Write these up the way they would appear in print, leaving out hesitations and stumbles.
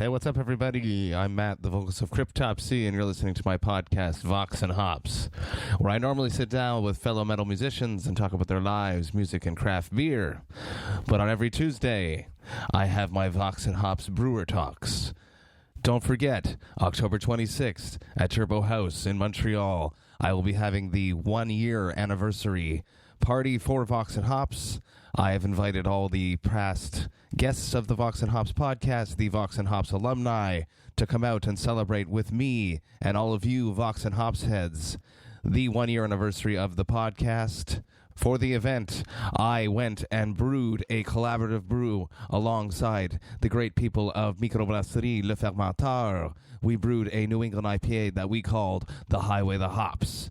Hey, what's up, everybody? I'm Matt, the vocalist of Cryptopsy, and you're listening to my podcast, Vox and Hops, where I normally sit down with fellow metal musicians and talk about their lives, music, and craft beer. But on every Tuesday, I have my Vox and Hops Brewer Talks. Don't forget, October 26th at Turbo House in Montreal, I will be having the 1-year anniversary party for Vox and Hops. I have invited all the past guests of the Vox and Hops podcast, the Vox and Hops alumni, to come out and celebrate with me and all of you Vox and Hops heads the 1-year anniversary of the podcast. For the event, I went and brewed a collaborative brew alongside the great people of Microbrasserie Le Fermentor. We brewed a New England IPA that we called the Highway the Hops.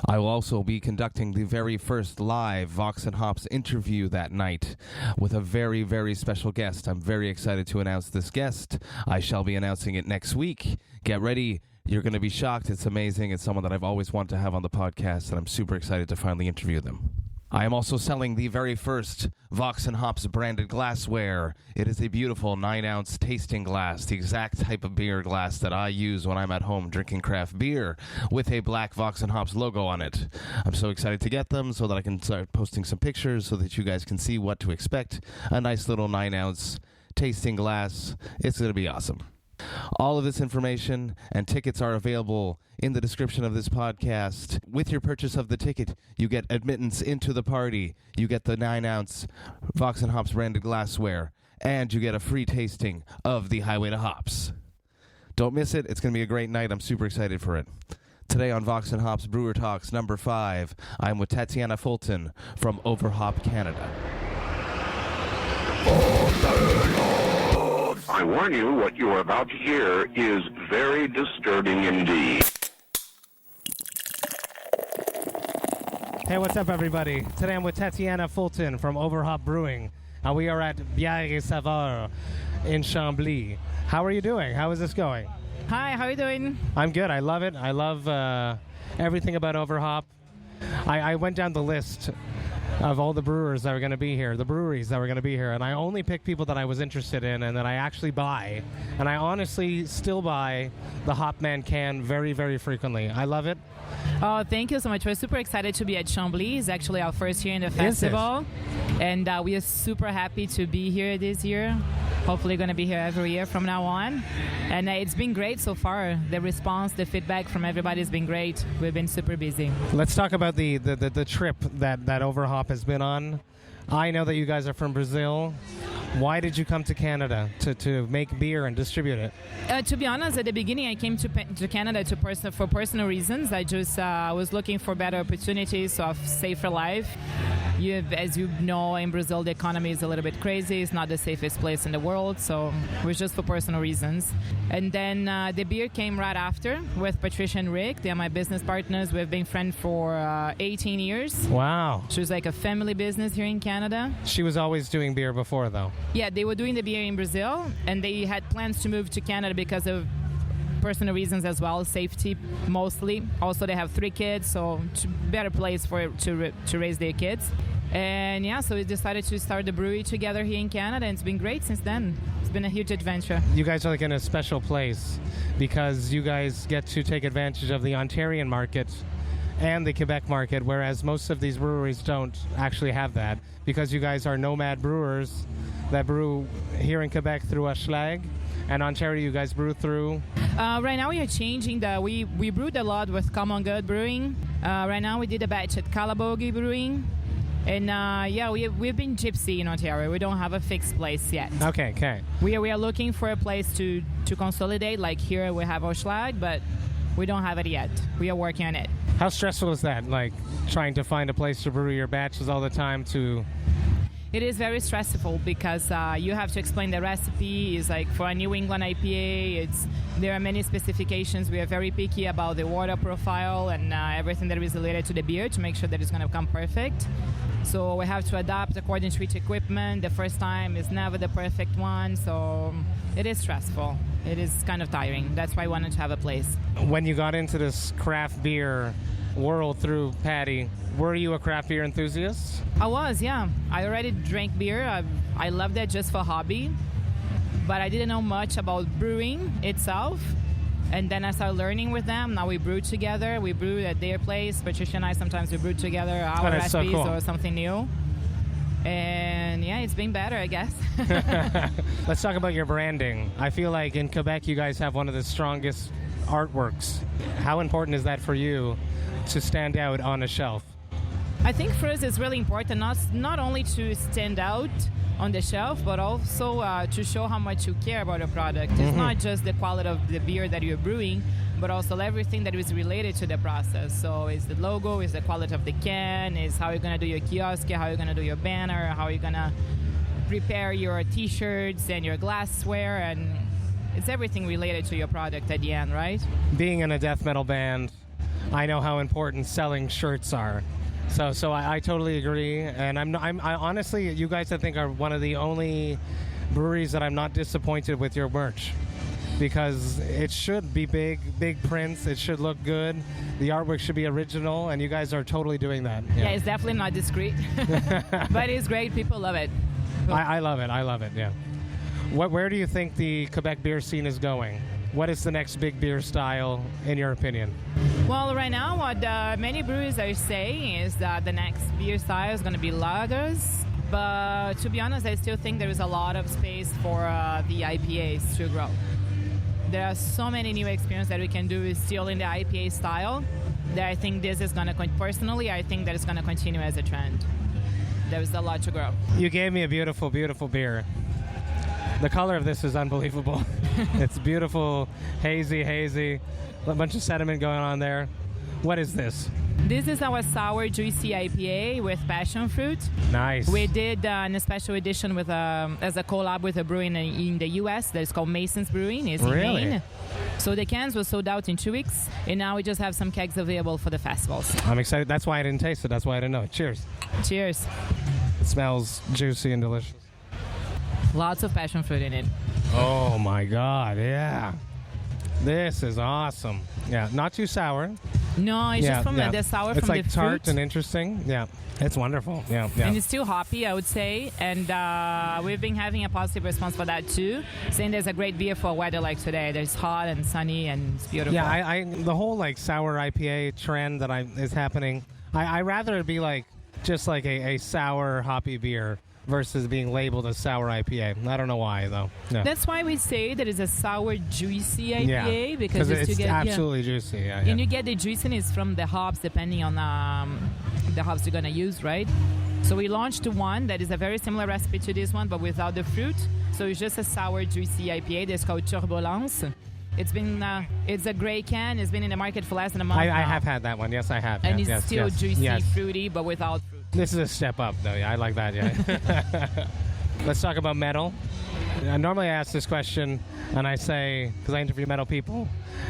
I will also be conducting the very first live Vox and Hops interview that night with a very, very special guest. I'm very excited to announce this guest. I shall be announcing it next week. Get ready. You're going to be shocked. It's amazing. It's someone that I've always wanted to have on the podcast, and I'm super excited to finally interview them. I am also selling the very first Vox and Hops branded glassware. It is a beautiful 9-ounce tasting glass, the exact type of beer glass that I use when I'm at home drinking craft beer, with a black Vox and Hops logo on it. I'm so excited to get them so that I can start posting some pictures so that you guys can see what to expect. A nice little 9-ounce tasting glass. It's going to be awesome. All of this information and tickets are available in the description of this podcast. With your purchase of the ticket, you get admittance into the party, you get the 9-ounce Vox and Hops branded glassware, and you get a free tasting of the Highway to Hops. Don't miss it. It's going to be a great night. I'm super excited for it. Today on Vox and Hops Brewer Talks number 5, I'm with Tatiana Fulton from Overhop Canada. I warn you, what you are about to hear is very disturbing indeed. Hey, what's up, everybody? Today I'm with Tatiana Fulton from Overhop Brewing, and we are at Bières et Saveurs in Chambly. How are you doing? How is this going? Hi, how are you doing? I'm good. I love it. I love everything about Overhop. I went down the list of all the brewers that were going to be here, the breweries that were going to be here, and I only picked people that I was interested in and that I actually buy. And I honestly still buy the Hopman can very, very frequently. I love it. Oh, thank you so much. We're super excited to be at Chambly. It's actually our first year in the festival. And we are super happy to be here this year. Hopefully going to be here every year from now on. And it's been great so far. The response, the feedback from everybody has been great. We've been super busy. Let's talk about the trip that Overhop has been on. I know that you guys are from Brazil. Why did you come to Canada to make beer and distribute it? To be honest, at the beginning, I came to Canada for personal reasons. I just was looking for better opportunities of safer life. As you know, in Brazil, the economy is a little bit crazy. It's not the safest place in the world, so it was just for personal reasons. And then the beer came right after with Patricia and Rick. They're my business partners. We've been friends for 18 years. Wow. She was like a family business here in Canada. She was always doing beer before, though. Yeah, they were doing the beer in Brazil, and they had plans to move to Canada because of personal reasons as well, safety mostly. Also, they have 3 kids, so better place to raise their kids. And yeah, so we decided to start the brewery together here in Canada, and it's been great since then. It's been a huge adventure. You guys are like in a special place because you guys get to take advantage of the Ontarian market and the Quebec market, whereas most of these breweries don't actually have that, because you guys are nomad brewers that brew here in Quebec through a schlag, and Ontario you guys brew through? Right now we are changing. We brewed a lot with Common Good Brewing. Right now we did a batch at Calabogie Brewing. And we've been gypsy in Ontario. We don't have a fixed place yet. Okay. We are looking for a place to consolidate. Like here we have our schlag, but we don't have it yet. We are working on it. How stressful is that? Like trying to find a place to brew your batches all the time to... It is very stressful because you have to explain the recipe. It's like for a New England IPA, there are many specifications. We are very picky about the water profile and everything that is related to the beer to make sure that it's going to come perfect. So we have to adapt according to each equipment. The first time is never the perfect one, so it is stressful. It is kind of tiring. That's why I wanted to have a place. When you got into this craft beer world through Patty, were you a craft beer enthusiast? I was, yeah. I already drank beer. I loved it just for hobby. but I didn't know much about brewing itself. And then I started learning with them. Now we brew together. We brew at their place. Patricia and I sometimes we brew together our that's so recipes cool. or something new. And yeah, it's been better, I guess. Let's talk about your branding. I feel like in Quebec, you guys have one of the strongest artworks. How important is that for you to stand out on a shelf? I think for us it's really important not only to stand out on the shelf, but also to show how much you care about a product. It's not just the quality of the beer that you're brewing, but also everything that is related to the process. So it's the logo, it's the quality of the can, it's how you're going to do your kiosk, how you're going to do your banner, how you're going to prepare your t-shirts and your glassware, and it's everything related to your product at the end, right? Being in a death metal band, I know how important selling shirts are. So I totally agree, and I honestly, you guys I think are one of the only breweries that I'm not disappointed with your merch, because it should be big prints, it should look good, the artwork should be original, and you guys are totally doing that. Yeah, it's definitely not discreet, but it's great. People love it. I love it. Yeah. Where do you think the Quebec beer scene is going? What is the next big beer style, in your opinion? Well, right now, what many breweries are saying is that the next beer style is going to be lagers. But to be honest, I still think there is a lot of space for the IPAs to grow. There are so many new experiences that we can do still in the IPA style that I think this is going to, personally, I think that it's going to continue as a trend. There is a lot to grow. You gave me a beautiful, beautiful beer. The color of this is unbelievable. It's beautiful, hazy, a bunch of sediment going on there. What is this? This is our Sour Juicy IPA with Passionfruit. Nice. We did a special edition with as a collab with a brewery in the U.S. that is called Mason's Brewing. It's in Maine. So the cans were sold out in 2 weeks, and now we just have some kegs available for the festivals. I'm excited. That's why I didn't taste it. That's why I didn't know it. Cheers. Cheers. It smells juicy and delicious. Lots of passion fruit in it. Oh my God, yeah. This is awesome. Yeah, not too sour. No, it's just from the sour it's from like the tart fruit. and interesting. Yeah, it's wonderful. Yeah. And it's still hoppy, I would say. And we've been having a positive response for that too, saying there's a great beer for weather like today. There's hot and sunny and it's beautiful. Yeah, I the whole like sour IPA trend that is happening, I rather it be like just like a sour hoppy beer versus being labeled as sour IPA. I don't know why, though. Yeah. That's why we say that it's a sour juicy IPA, because it's absolutely juicy. Yeah, and you get the juiciness from the hops, depending on the hops you're going to use, right? So we launched one that is a very similar recipe to this one, but without the fruit. So it's just a sour juicy IPA that's called Turbulence. It's been it's a gray can. It's been in the market for less than a month. I have had that one. Yes, I have. And yes, it's still juicy, fruity, but without fruit. This is a step up, though. Yeah, I like that. Yeah. Let's talk about metal. Normally, I ask this question, and I say, because I interview metal people,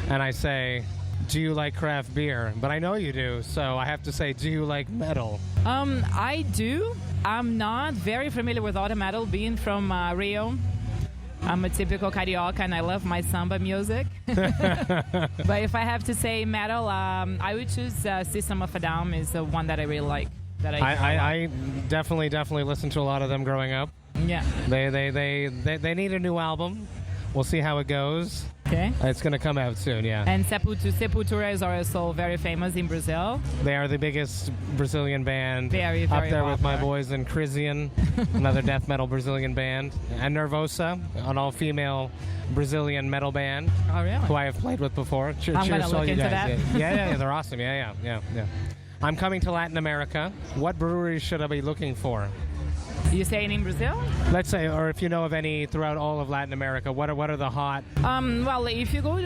and I say, "Do you like craft beer?" But I know you do, so I have to say, "Do you like metal?" I do. I'm not very familiar with all the metal, being from Rio. I'm a typical carioca, and I love my samba music. But if I have to say metal, I would choose System of a Down is the one that I really like. I definitely listened to a lot of them growing up. Yeah. They need a new album. We'll see how it goes. Okay. It's going to come out soon, yeah. And Sepultura is also very famous in Brazil. They are the biggest Brazilian band. Very up there popular. with my boys in Crisian, another death metal Brazilian band. And Nervosa, an all-female Brazilian metal band. Oh, really? Who I have played with before. I'm cheers gonna to all look you into guys. that. Yeah, they're awesome. Yeah. I'm coming to Latin America. What breweries should I be looking for? You saying in Brazil? Let's say, or if you know of any throughout all of Latin America, what are the hot? Well, if you go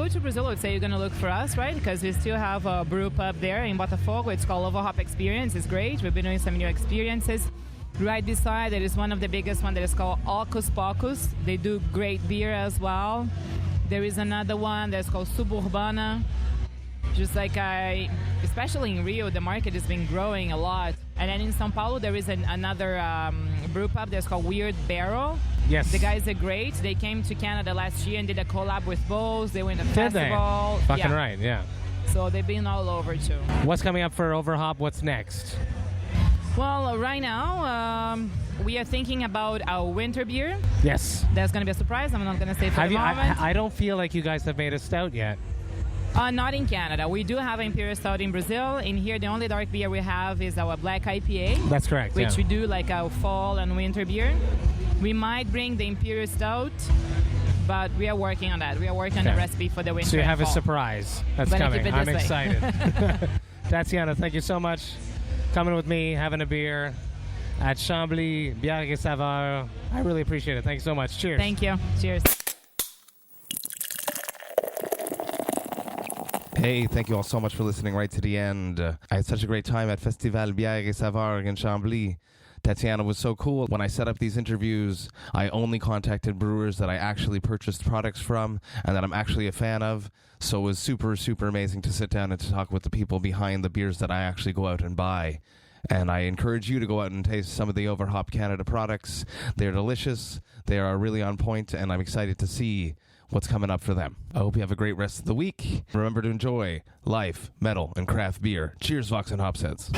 to Brazil, I'd say you're gonna look for us, right? Because we still have a brew pub there in Botafogo. It's called Overhop Experience. It's great. We've been doing some new experiences. Right beside, there is one of the biggest one that is called Ocus Pocus. They do great beer as well. There is another one that's called Suburbana. Just like especially in Rio, the market has been growing a lot. And then in São Paulo, there is another brew pub that's called Weird Barrel. Yes. The guys are great. They came to Canada last year and did a collab with Bose. They went to festival. They? Fucking right, yeah. So they've been all over too. What's coming up for Overhop? What's next? Well, right now, we are thinking about our winter beer. Yes. There's going to be a surprise. I'm not going to say for the moment. I don't feel like you guys have made a stout yet. Not in Canada. We do have Imperial Stout in Brazil. In here, the only dark beer we have is our black IPA. That's correct. Which we do like our fall and winter beer. We might bring the Imperial Stout, but we are working on that. We are working on the recipe for the winter. So you have and a fall. surprise that's But coming. I'm way. excited. Tatiana, thank you so much. Coming with me, having a beer at Chambly Bières et Saveurs. I really appreciate it. Thank you so much. Cheers. Thank you. Cheers. Hey, thank you all so much for listening right to the end. I had such a great time at Festival Bières et Saveurs in Chambly. Tatiana was so cool. When I set up these interviews, I only contacted brewers that I actually purchased products from and that I'm actually a fan of. So it was super, super amazing to sit down and to talk with the people behind the beers that I actually go out and buy. And I encourage you to go out and taste some of the Overhop Canada products. They're delicious. They are really on point, and I'm excited to see what's coming up for them. I hope you have a great rest of the week. Remember to enjoy life, metal, and craft beer. Cheers, Vox and Hops heads.